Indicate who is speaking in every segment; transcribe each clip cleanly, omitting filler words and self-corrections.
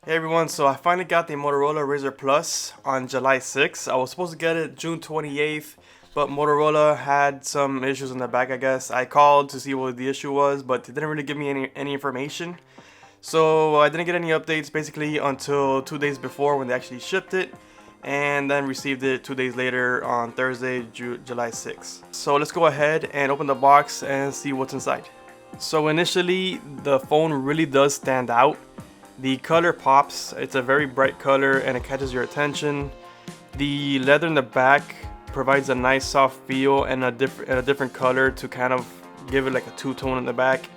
Speaker 1: Hey everyone, so I finally got the Motorola Razr Plus on July 6th. I was supposed to get it June 28th, but Motorola had some issues in the back, I guess. I called to see what the issue was, but they didn't really give me any information. So I didn't get any updates basically until 2 days before when they actually shipped it, and then received it 2 days later on Thursday, July 6th. So let's go ahead and open the box and see what's inside. So initially, the phone really does stand out. The color pops, it's a very bright color and it catches your attention. The leather in the back provides a nice soft feel and a different color to kind of give it like a two-tone in the back.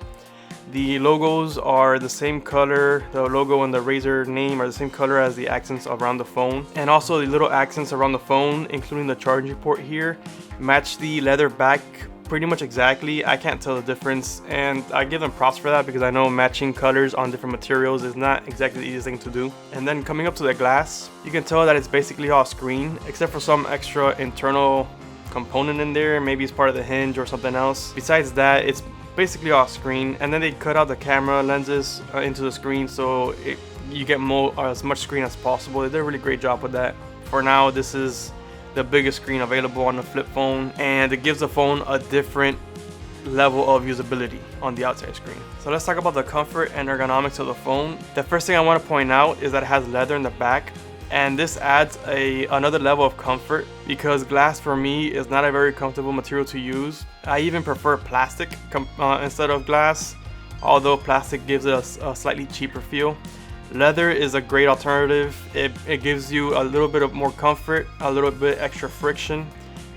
Speaker 1: The logos are the same color, the logo and the Razr name are the same color as the accents around the phone. And also the little accents around the phone, including the charging port here, match the leather back pretty much exactly. I can't tell the difference, and I give them props for that because I know matching colors on different materials is not exactly the easiest thing to do. And then coming up to the glass, you can tell that it's basically all screen except for some extra internal component in there. Maybe it's part of the hinge or something else. Besides that, it's basically all screen, and then they cut out the camera lenses into the screen so you get as much screen as possible. They did a really great job with that. For now, this is the biggest screen available on the flip phone, and it gives the phone a different level of usability on the outside screen. So let's talk about the comfort and ergonomics of the phone. The first thing I want to point out is that it has leather in the back, and this adds another level of comfort because glass for me is not a very comfortable material to use. I even prefer plastic instead of glass, although plastic gives it a slightly cheaper feel. Leather is a great alternative. It gives you a little bit of more comfort, a little bit extra friction,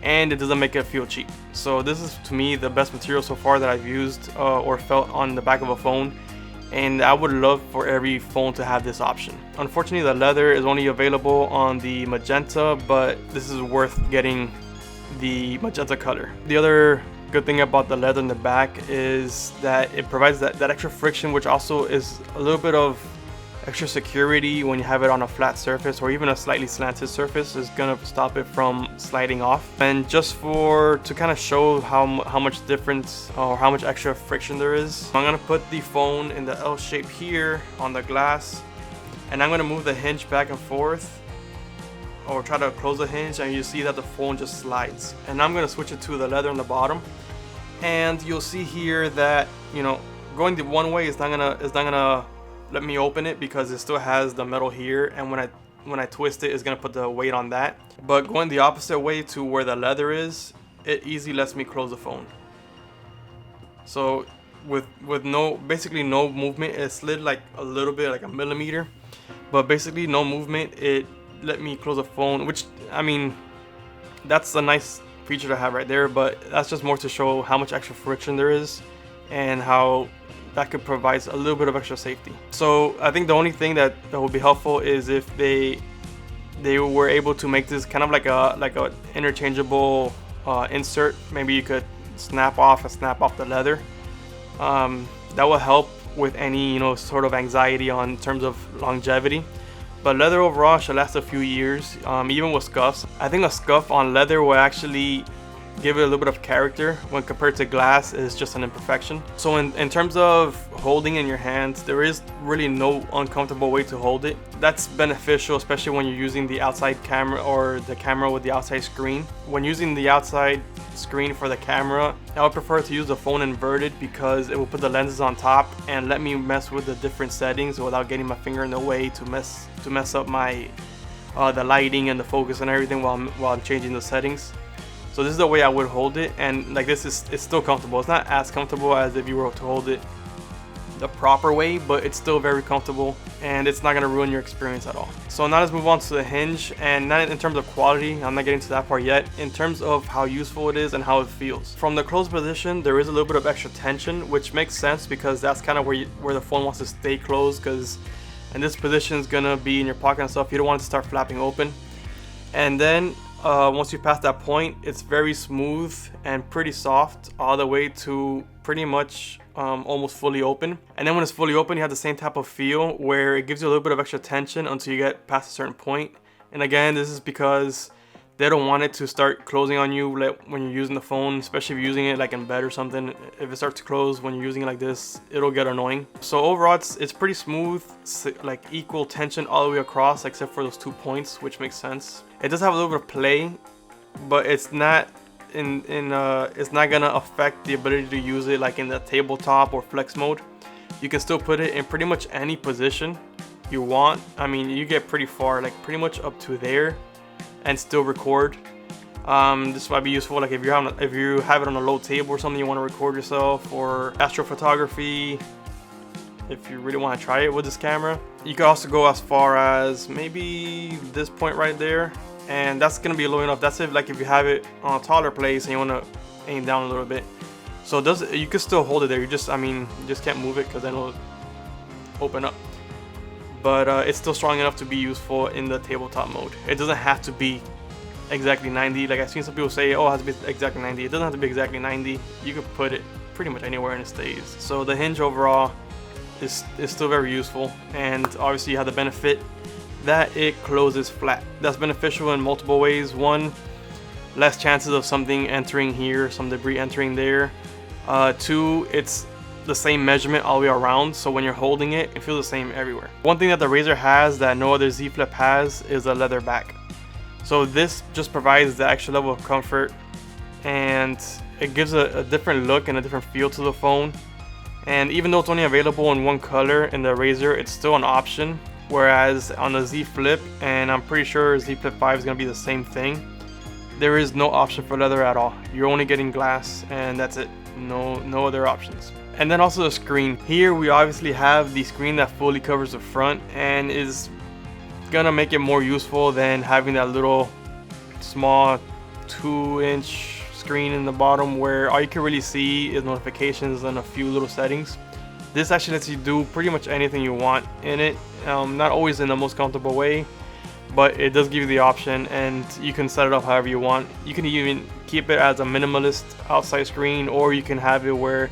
Speaker 1: and it doesn't make it feel cheap. So this is, to me, the best material so far that I've used or felt on the back of a phone, and I would love for every phone to have this option. Unfortunately, the leather is only available on the magenta, but this is worth getting the magenta color. The other good thing about the leather in the back is that it provides that extra friction, which also is a little bit of extra security when you have it on a flat surface or even a slightly slanted surface. Is gonna stop it from sliding off. And just to kind of show how much difference or how much extra friction there is, I'm gonna put the phone in the L shape here on the glass, and I'm gonna move the hinge back and forth or try to close the hinge, and you see that the phone just slides. And I'm gonna switch it to the leather on the bottom, and you'll see here that, you know, going the one way is not gonna let me open it because it still has the metal here, and when I twist it, it's gonna put the weight on that. But going the opposite way to where the leather is, it easily lets me close the phone. So with basically no movement, it slid like a little bit, like a millimeter, but basically no movement, it let me close the phone, which, I mean, that's a nice feature to have right there, but that's just more to show how much extra friction there is and how that could provide a little bit of extra safety. So I think the only thing that would be helpful is if they were able to make this kind of like a interchangeable insert. Maybe you could snap off the leather. That will help with any, you know, sort of anxiety in terms of longevity. But leather overall should last a few years, even with scuffs. I think a scuff on leather will actually give it a little bit of character when compared to glass is just an imperfection. So in terms of holding in your hands, there is really no uncomfortable way to hold it. That's beneficial, especially when you're using the outside camera or the camera with the outside screen. When using the outside screen for the camera, I would prefer to use the phone inverted because it will put the lenses on top and let me mess with the different settings without getting my finger in the way to mess up my the lighting and the focus and everything while I'm changing the settings. So this is the way I would hold it, and like this it's still comfortable. It's not as comfortable as if you were to hold it the proper way, but it's still very comfortable and it's not going to ruin your experience at all. So now let's move on to the hinge, and not in terms of quality, I'm not getting to that part yet, in terms of how useful it is and how it feels. From the closed position, there is a little bit of extra tension, which makes sense because that's kind of where the phone wants to stay closed, because in this position is going to be in your pocket and stuff. You don't want it to start flapping open. And then once you pass that point, it's very smooth and pretty soft all the way to pretty much almost fully open. And then when it's fully open, you have the same type of feel where it gives you a little bit of extra tension until you get past a certain point. And again, this is because they don't want it to start closing on you like when you're using the phone, especially if you're using it like in bed or something. If it starts to close when you're using it like this, it'll get annoying. So overall, it's pretty smooth, like equal tension all the way across, except for those 2 points, which makes sense. It does have a little bit of play, but it's not it's not gonna affect the ability to use it like in the tabletop or flex mode. You can still put it in pretty much any position you want. I mean, you get pretty far, like pretty much up to there, and still record. This might be useful like if you have it on a low table or something, you want to record yourself, or astrophotography, if you really want to try it with this camera. You can also go as far as maybe this point right there, and that's gonna be low enough. That's if like if you have it on a taller place and you want to aim down a little bit. So you can still hold it there. You just can't move it because then it'll open up. But it's still strong enough to be useful in the tabletop mode. It doesn't have to be exactly 90. Like I've seen some people say, oh, it has to be exactly 90. It doesn't have to be exactly 90. You can put it pretty much anywhere and it stays. So the hinge overall is still very useful, and obviously you have the benefit that it closes flat. That's beneficial in multiple ways. One, less chances of something entering here, some debris entering there. Two, it's the same measurement all the way around, so when you're holding it, it feels the same everywhere. One thing that the Razr has that no other Z Flip has is a leather back. So this just provides the extra level of comfort, and it gives a different look and a different feel to the phone. And even though it's only available in one color in the Razr, it's still an option. Whereas on the Z Flip, and I'm pretty sure Z Flip 5 is going to be the same thing, there is no option for leather at all. You're only getting glass, and that's it. No other options. And then also the screen. Here we obviously have the screen that fully covers the front and is gonna make it more useful than having that little small 2-inch screen in the bottom where all you can really see is notifications and a few little settings. This actually lets you do pretty much anything you want in it. Not always in the most comfortable way, but it does give you the option, and you can set it up however you want. You can even keep it as a minimalist outside screen, or you can have it where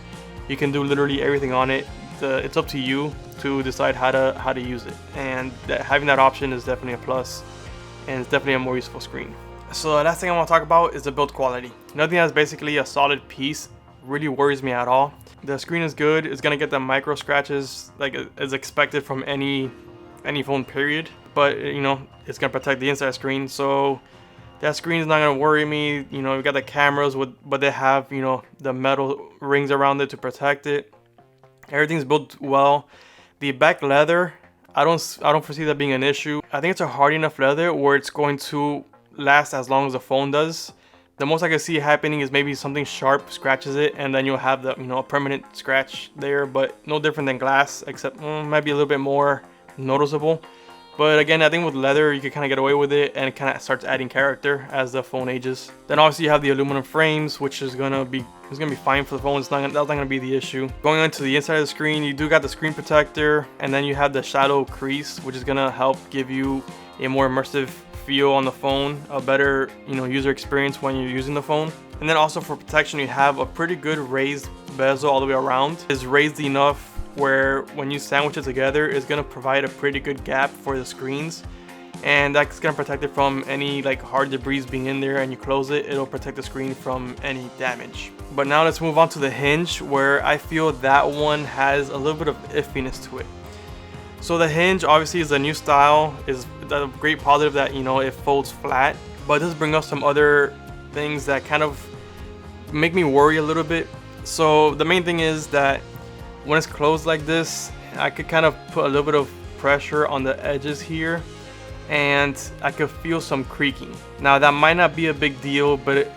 Speaker 1: you can do literally everything on it. It's up to you to decide how to use it, and having that option is definitely a plus, and it's definitely a more useful screen. So the last thing I want to talk about is the build quality. Nothing that's basically a solid piece really worries me at all. The screen is good. It's gonna get the micro scratches like as expected from any phone period, but you know, it's gonna protect the inside screen, so that screen is not gonna worry me. You know, we got the cameras but they have, you know, the metal rings around it to protect it. Everything's built well. The back leather, I don't foresee that being an issue. I think it's a hard enough leather where it's going to last as long as the phone does. The most I can see happening is maybe something sharp scratches it, and then you'll have the, you know, a permanent scratch there, but no different than glass, except maybe a little bit more noticeable. But again, I think with leather you can kind of get away with it, and it kind of starts adding character as the phone ages. Then obviously you have the aluminum frames, which is gonna be fine for the phone. That's not gonna be the issue. Going on to the inside of the screen, you do got the screen protector, and then you have the shadow crease, which is gonna help give you a more immersive feel on the phone, a better, you know, user experience when you're using the phone. And then also for protection, you have a pretty good raised bezel all the way around. It's raised enough where when you sandwich it together, it's gonna provide a pretty good gap for the screens, and that's gonna protect it from any like hard debris being in there. And you close it, it'll protect the screen from any damage. But now let's move on to the hinge, where I feel that one has a little bit of iffiness to it. So the hinge obviously is a new style, is a great positive that, you know, it folds flat, but it does bring up some other things that kind of make me worry a little bit. So the main thing is that when it's closed like this, I could kind of put a little bit of pressure on the edges here, and I could feel some creaking. Now that might not be a big deal, but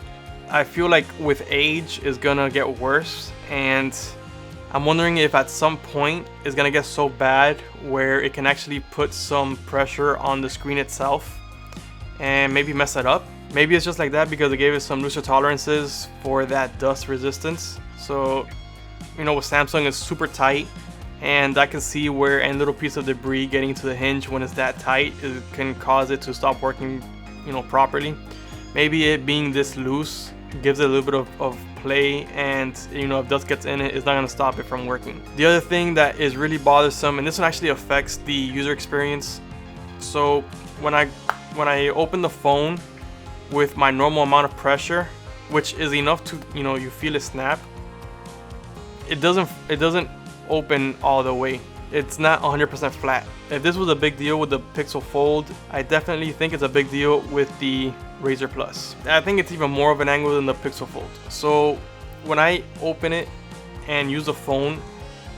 Speaker 1: I feel like with age it's gonna get worse, and I'm wondering if at some point it's gonna get so bad where it can actually put some pressure on the screen itself and maybe mess it up. Maybe it's just like that because they gave it some looser tolerances for that dust resistance. So, you know, with Samsung it's super tight, and I can see where any little piece of debris getting to the hinge when it's that tight, it can cause it to stop working, you know, properly. Maybe it being this loose gives it a little bit of play, and you know, if dust gets in it, it's not going to stop it from working. The other thing that is really bothersome, and this one actually affects the user experience. So when I open the phone, with my normal amount of pressure, which is enough to, you know, you feel it snap, it doesn't open all the way. It's not 100% flat. If this was a big deal with the Pixel Fold, I definitely think it's a big deal with the Razr Plus. I think it's even more of an angle than the Pixel Fold. So when I open it and use the phone,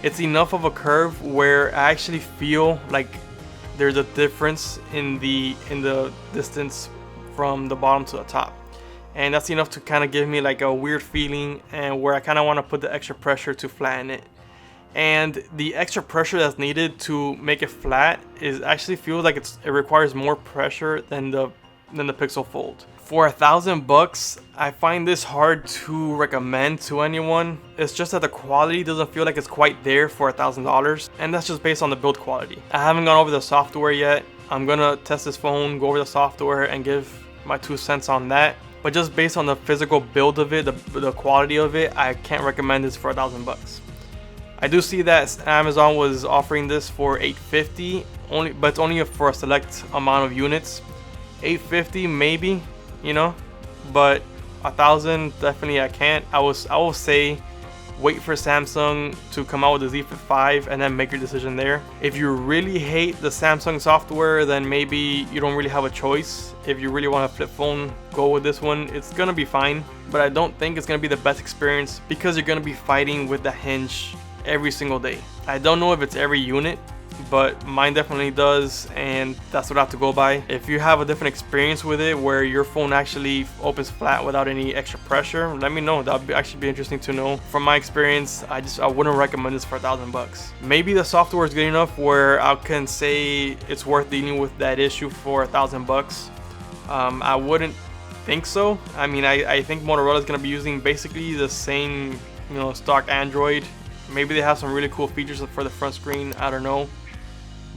Speaker 1: it's enough of a curve where I actually feel like there's a difference in the distance from the bottom to the top. And that's enough to kind of give me like a weird feeling, and where I kind of want to put the extra pressure to flatten it. And the extra pressure that's needed to make it flat is actually feels like it requires more pressure than the Pixel Fold. For $1,000, I find this hard to recommend to anyone. It's just that the quality doesn't feel like it's quite there for $1,000, and that's just based on the build quality. I haven't gone over the software yet. I'm gonna test this phone, go over the software, and give my 2 cents on that. But just based on the physical build of it, the quality of it, I can't recommend this for $1,000. I do see that Amazon was offering this for $850, but it's only for a select amount of units. $850 maybe, you know, but $1,000 definitely I can't. I will say wait for Samsung to come out with the Z Flip 5 and then make your decision there. If you really hate the Samsung software, then maybe you don't really have a choice. If you really want a flip phone, go with this one. It's gonna be fine, but I don't think it's gonna be the best experience because you're gonna be fighting with the hinge every single day. I don't know if it's every unit, but mine definitely does, and that's what I have to go by. If you have a different experience with it where your phone actually opens flat without any extra pressure, let me know. That would actually be interesting to know. From my experience, I wouldn't recommend this for $1,000. Maybe the software is good enough where I can say it's worth dealing with that issue for $1,000. I wouldn't think so. I mean, I think Motorola is going to be using basically the same, you know, stock Android. Maybe they have some really cool features for the front screen, I don't know.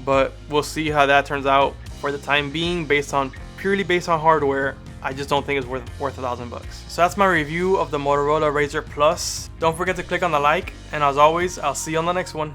Speaker 1: But we'll see how that turns out. For the time being, purely based on hardware, I just don't think it's worth $1,000. So that's my review of the Motorola Razr Plus. Don't forget to click on the like, and as always, I'll see you on the next one.